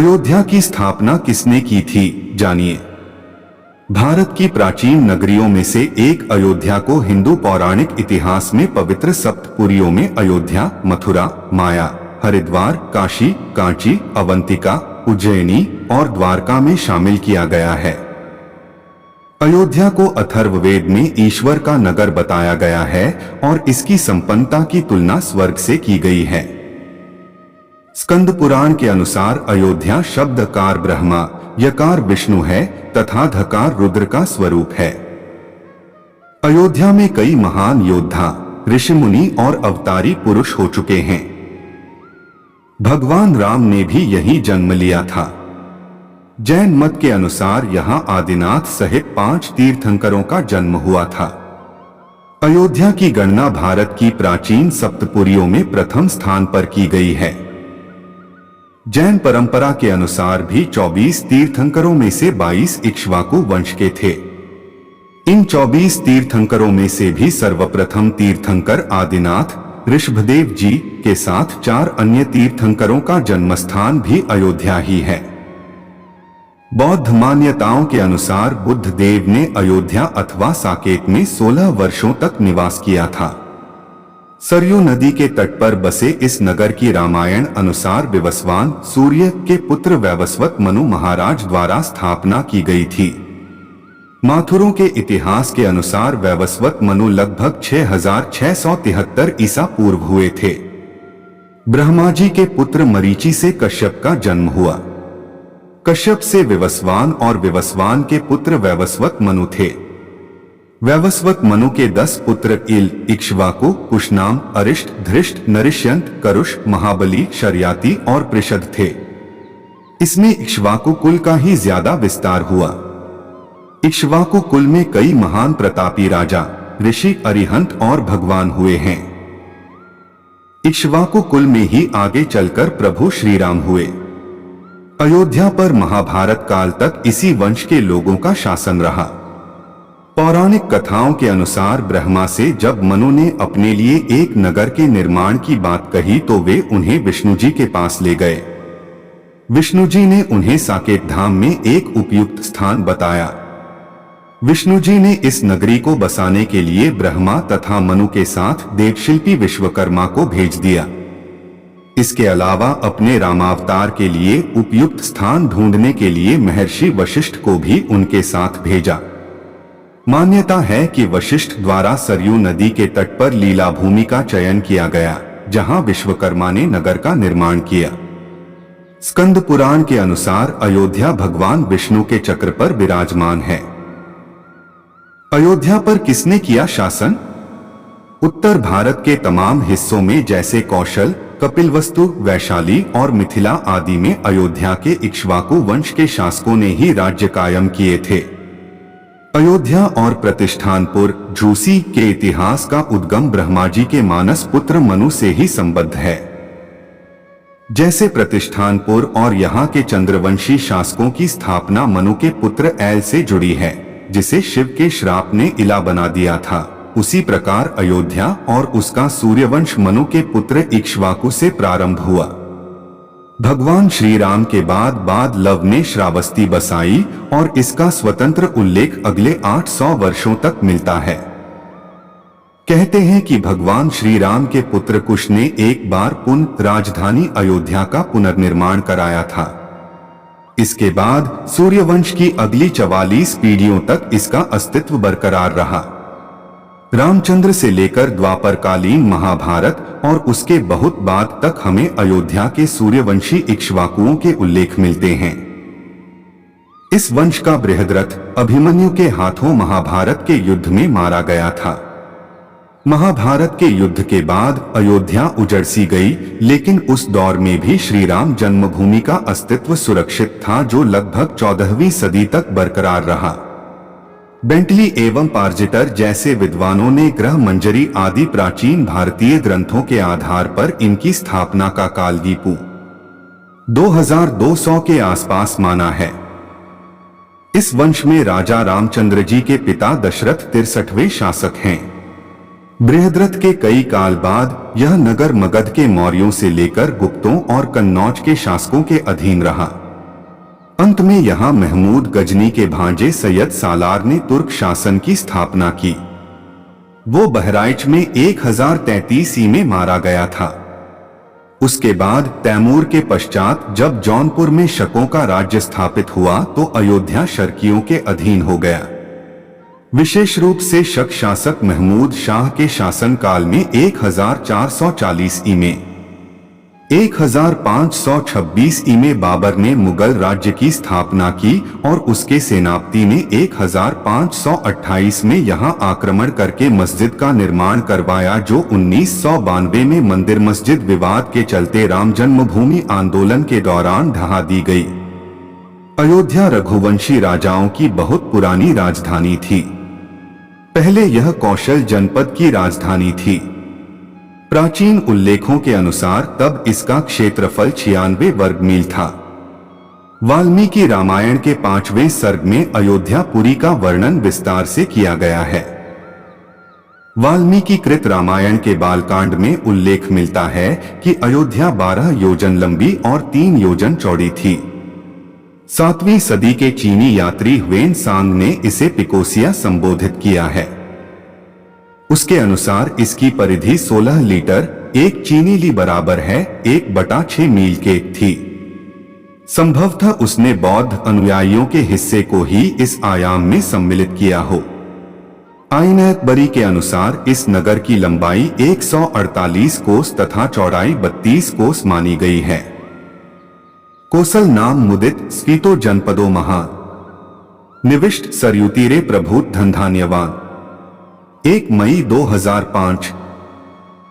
अयोध्या की स्थापना किसने की थी, जानिए। भारत की प्राचीन नगरियों में से एक अयोध्या को हिंदू पौराणिक इतिहास में पवित्र सप्तपुरियों में अयोध्या, मथुरा, माया, हरिद्वार, काशी, कांची, अवंतिका, उज्जैनी और द्वारका में शामिल किया गया है। अयोध्या को अथर्ववेद में ईश्वर का नगर बताया गया है और इसकी संपन्नता की तुलना स्वर्ग से की गई है। स्कंद पुराण के अनुसार अयोध्या शब्दकार ब्रह्मा, यकार विष्णु है तथा धकार रुद्र का स्वरूप है। अयोध्या में कई महान योद्धा, ऋषिमुनि और अवतारी पुरुष हो चुके हैं। भगवान राम ने भी यहीं जन्म लिया था। जैन मत के अनुसार यहां आदिनाथ सहित 5 तीर्थंकरों का जन्म हुआ था। अयोध्या की गणना भारत की प्राचीन सप्तपुरियों में प्रथम स्थान पर की गई है। जैन परंपरा के अनुसार भी 24 तीर्थंकरों में से 22 इक्ष्वाकु वंश के थे। इन 24 तीर्थंकरों में से भी सर्वप्रथम तीर्थंकर आदिनाथ ऋषभदेव जी के साथ 4 अन्य तीर्थंकरों का जन्मस्थान भी अयोध्या ही है। बौद्ध मान्यताओं के अनुसार बुद्ध देव ने अयोध्या अथवा साकेत में 16 वर्षों तक निवास किया था। सरयू नदी के तट पर बसे इस नगर की रामायण अनुसार विवस्वान सूर्य के पुत्र वैवस्वत मनु महाराज द्वारा स्थापना की गई थी। माथुरों के इतिहास के अनुसार वैवस्वत मनु लगभग 6673 ईसा पूर्व हुए थे। ब्रह्मा जी के पुत्र मरीचि से कश्यप का जन्म हुआ। कश्यप से विवस्वान और विवस्वान के पुत्र वैवस्वत मनु थे। वैवस्वत मनु के 10 पुत्र इल, इक्ष्वाकु, कुशनाम, अरिष्ट, धृष्ट, नरिष्यंत, करुष, महाबली, शर्याति और पृषद थे। इसमें इक्ष्वाकु कुल का ही ज्यादा विस्तार हुआ। इक्ष्वाकु कुल में कई महान प्रतापी राजा, ऋषि, अरिहंत और भगवान हुए हैं। इक्ष्वाकु कुल में ही आगे चलकर प्रभु श्री राम हुए। अयोध्या पर महाभारत काल तक इसी वंश के लोगों का शासन रहा। पौराणिक कथाओं के अनुसार ब्रह्मा से जब मनु ने अपने लिए एक नगर के निर्माण की बात कही तो वे उन्हें विष्णु जी के पास ले गए। विष्णु जी ने उन्हें साकेत धाम में एक उपयुक्त स्थान बताया। विष्णु जी ने इस नगरी को बसाने के लिए ब्रह्मा तथा मनु के साथ देवशिल्पी विश्वकर्मा को भेज दिया। इसके अलावा अपने रामावतार के लिए उपयुक्त स्थान ढूंढने के लिए महर्षि वशिष्ठ को भी उनके साथ भेजा। मान्यता है कि वशिष्ठ द्वारा सरयू नदी के तट पर लीला भूमि का चयन किया गया, जहां विश्वकर्मा ने नगर का निर्माण किया। स्कंद पुराण के अनुसार अयोध्या भगवान विष्णु के चक्र पर विराजमान है। अयोध्या पर किसने किया शासन? उत्तर भारत के तमाम हिस्सों में जैसे कौशल, कपिलवस्तु, वैशाली और मिथिला आदि में अयोध्या के इक्ष्वाकु वंश के शासकों ने ही राज्य कायम किए थे। अयोध्या और प्रतिष्ठानपुर, झूसी के इतिहास का उद्गम ब्रह्मा जी के मानस पुत्र मनु से ही संबद्ध है। जैसे प्रतिष्ठानपुर और यहाँ के चंद्रवंशी शासकों की स्थापना मनु के पुत्र ऐल से जुड़ी है, जिसे शिव के श्राप ने इला बना दिया था। उसी प्रकार अयोध्या और उसका सूर्यवंश मनु के पुत्र इक्ष्वाकु से प्रारंभ हुआ। भगवान श्री राम के बाद लव ने श्रावस्ती बसाई और इसका स्वतंत्र उल्लेख अगले 800 वर्षों तक मिलता है। कहते हैं कि भगवान श्री राम के पुत्र कुश ने एक बार पुनः राजधानी अयोध्या का पुनर्निर्माण कराया था। इसके बाद सूर्यवंश की अगली 44 पीढ़ियों तक इसका अस्तित्व बरकरार रहा। रामचंद्र से लेकर द्वापरकालीन महाभारत और उसके बहुत बाद तक हमें अयोध्या के सूर्यवंशी इक्ष्वाकुओं के उल्लेख मिलते हैं। इस वंश का बृहद्रथ अभिमन्यु के हाथों महाभारत के युद्ध में मारा गया था। महाभारत के युद्ध के बाद अयोध्या उजड़ सी गई, लेकिन उस दौर में भी श्री राम जन्मभूमि का अस्तित्व सुरक्षित था, जो लगभग 14वीं सदी तक बरकरार रहा। बेंटली एवं पार्जिटर जैसे विद्वानों ने ग्रह मंजरी आदि प्राचीन भारतीय ग्रंथों के आधार पर इनकी स्थापना का काल गिपू 2200 के आसपास माना है। इस वंश में राजा रामचंद्र जी के पिता दशरथ 63वें शासक हैं। बृहद्रथ के कई काल बाद यह नगर मगध के मौर्यों से लेकर गुप्तों और कन्नौज के शासकों के अधीन रहा। अंत में यहाँ महमूद गजनी के भांजे सैयद सालार ने तुर्क शासन की स्थापना की। वो बहराइच में 1033 में मारा गया था। उसके बाद तैमूर के पश्चात जब जौनपुर में शकों का राज्य स्थापित हुआ तो अयोध्या शर्कियों के अधीन हो गया। विशेष रूप से शक शासक महमूद शाह के शासनकाल में 1440 में 1526 में बाबर ने मुगल राज्य की स्थापना की और उसके सेनापति ने 1528 में यहां आक्रमण करके मस्जिद का निर्माण करवाया, जो 1992 में मंदिर मस्जिद विवाद के चलते राम जन्मभूमि आंदोलन के दौरान ढहा दी गई। अयोध्या रघुवंशी राजाओं की बहुत पुरानी राजधानी थी। पहले यह कौशल जनपद की राजधानी थी। प्राचीन उल्लेखों के अनुसार तब इसका क्षेत्रफल 96 वर्ग मील था। वाल्मीकि रामायण के 5वें सर्ग में अयोध्यापुरी का वर्णन विस्तार से किया गया है। वाल्मीकि कृत रामायण के बालकांड में उल्लेख मिलता है कि अयोध्या 12 योजन लंबी और 3 योजन चौड़ी थी। 7वीं सदी के चीनी यात्री ह्वेन सांग ने इसे पिकोसिया संबोधित किया है। उसके अनुसार इसकी परिधि 16 लीटर 1 चीनी ली बराबर है 1/6 मील के थी। संभवतः उसने बौद्ध अनुयायियों के हिस्से को ही इस आयाम में सम्मिलित किया हो। आईन अकबरी के अनुसार इस नगर की लंबाई 148 कोस तथा चौड़ाई 32 कोस मानी गई है। कोसल नाम मुदित स्फीतो जनपदों महा निविष्ट सरयुतीरे प्रभुत धनधान्यवान 1 मई 2005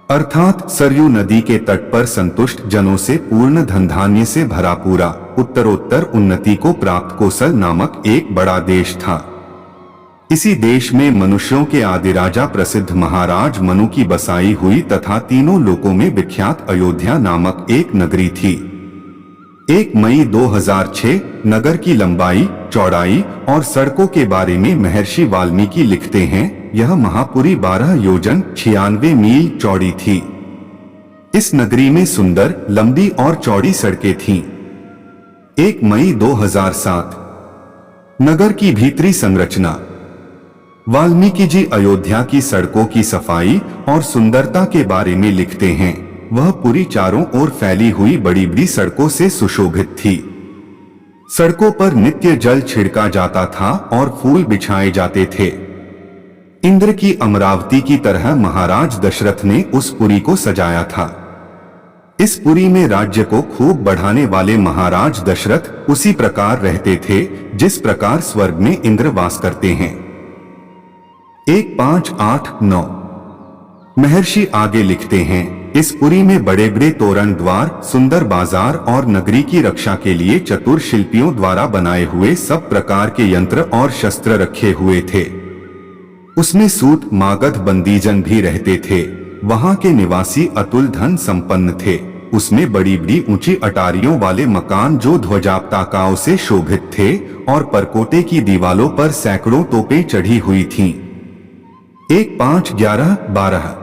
अर्थात सरयू नदी के तट पर संतुष्ट जनों से पूर्ण धनधान्य से भरा पूरा उत्तरोत्तर उन्नति को प्राप्त कोसल नामक एक बड़ा देश था। इसी देश में मनुष्यों के आदि राजा प्रसिद्ध महाराज मनु की बसाई हुई तथा तीनों लोकों में विख्यात अयोध्या नामक एक नगरी थी। 1 मई 2006 नगर की लंबाई, चौड़ाई और सड़कों के बारे में महर्षि वाल्मीकि लिखते हैं, यह महापुरी 12 योजन 96 मील चौड़ी थी। इस नगरी में सुंदर, लंबी और चौड़ी सड़कें थीं। 1 मई 2007 नगर की भीतरी संरचना। वाल्मीकि जी अयोध्या की सड़कों की सफाई और सुंदरता के बारे में लिखते हैं, वह पूरी चारों ओर फैली हुई बड़ी बड़ी सड़कों से सुशोभित थी। सड़कों पर नित्य जल छिड़का जाता था और फूल बिछाए जाते थे। इंद्र की अमरावती की तरह महाराज दशरथ ने उस पुरी को सजाया था। इस पुरी में राज्य को खूब बढ़ाने वाले महाराज दशरथ उसी प्रकार रहते थे जिस प्रकार स्वर्ग में इंद्र वास करते हैं। 1589 महर्षि आगे लिखते हैं, इस पुरी में बड़े बड़े तोरण द्वार, सुंदर बाजार और नगरी की रक्षा के लिए चतुर शिल्पियों द्वारा बनाए हुए सब प्रकार के यंत्र और शस्त्र रखे हुए थे। उसमें सूत मागध बंदीजन भी रहते थे। वहां के निवासी अतुल धन संपन्न थे। उसमें बड़ी बड़ी ऊंची अटारियों वाले मकान जो ध्वजापताकाओं से शोभित थे और परकोटे की दीवालों पर सैकड़ों तोपें चढ़ी हुई थीं। 1511-12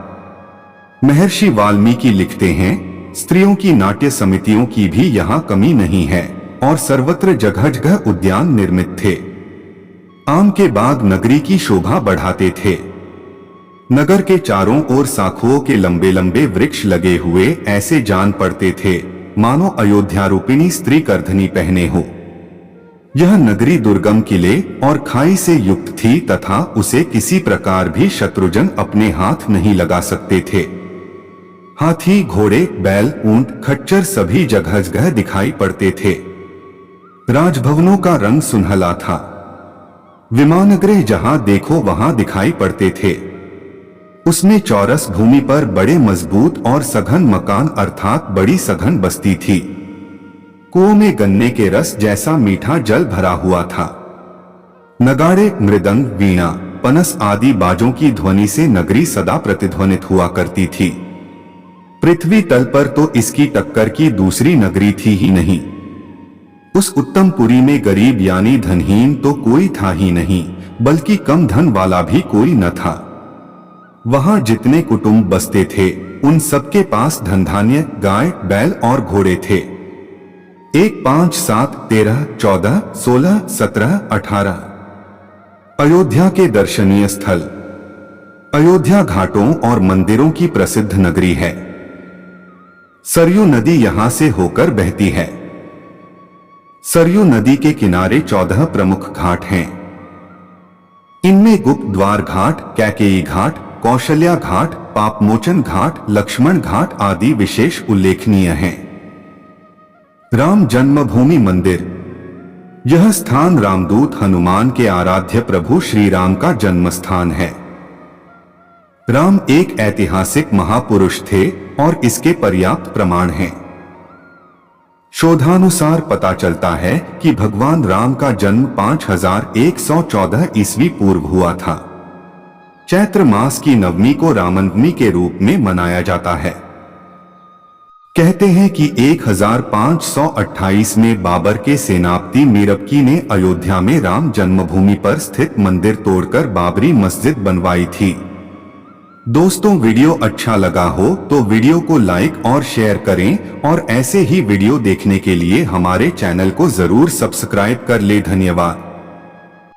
महर्षि वाल्मीकि लिखते हैं, स्त्रियों की नाट्य समितियों की भी यहाँ कमी नहीं है और सर्वत्र जगह जगह उद्यान निर्मित थे। आम के बाग नगरी की शोभा बढ़ाते थे। नगर के चारों ओर साखुओं के लंबे लंबे वृक्ष लगे हुए ऐसे जान पड़ते थे मानो अयोध्यारूपिणी स्त्री करधनी पहने हो। यह नगरी दुर्गम किले और खाई से युक्त थी तथा उसे किसी प्रकार भी शत्रुजन अपने हाथ नहीं लगा सकते थे। हाथी, घोड़े, बैल, ऊंट, खच्चर सभी जगह जगह दिखाई पड़ते थे। राजभवनों का रंग सुनहला था। विमानगृह जहां देखो वहां दिखाई पड़ते थे। उसमें चौरस भूमि पर बड़े मजबूत और सघन मकान अर्थात बड़ी सघन बस्ती थी। कुओं में गन्ने के रस जैसा मीठा जल भरा हुआ था। नगाड़े, मृदंग, वीणा, पनस आदि बाजों की ध्वनि से नगरी सदा प्रतिध्वनित हुआ करती थी। पृथ्वी तल पर तो इसकी टक्कर की दूसरी नगरी थी ही नहीं। उस उत्तम पुरी में गरीब यानी धनहीन तो कोई था ही नहीं, बल्कि कम धन वाला भी कोई न था। वहां जितने कुटुंब बसते थे उन सबके पास धन धान्य, गाय, बैल और घोड़े थे। 1, 5, 7, 13, 14, 16, 17, 18। अयोध्या के दर्शनीय स्थल। अयोध्या घाटों और मंदिरों की प्रसिद्ध नगरी है। सरयू नदी यहां से होकर बहती है। सरयू नदी के किनारे 14 प्रमुख घाट हैं। इनमें गुप्त द्वार घाट, कैकेयी घाट, कौशल्या घाट, पापमोचन घाट, लक्ष्मण घाट आदि विशेष उल्लेखनीय हैं। राम जन्मभूमि मंदिर। यह स्थान रामदूत हनुमान के आराध्य प्रभु श्री राम का जन्म स्थान है। राम एक ऐतिहासिक महापुरुष थे और इसके पर्याप्त प्रमाण हैं। शोधानुसार पता चलता है कि भगवान राम का जन्म 5114 ईस्वी पूर्व हुआ था। चैत्र मास की नवमी को रामनवमी के रूप में मनाया जाता है। कहते हैं कि 1528 में बाबर के सेनापति मीरबकी ने अयोध्या में राम जन्मभूमि पर स्थित मंदिर तोड़कर बाबरी मस्जिद बनवाई थी। दोस्तों, वीडियो अच्छा लगा हो तो वीडियो को लाइक और शेयर करें और ऐसे ही वीडियो देखने के लिए हमारे चैनल को जरूर सब्सक्राइब कर ले। धन्यवाद।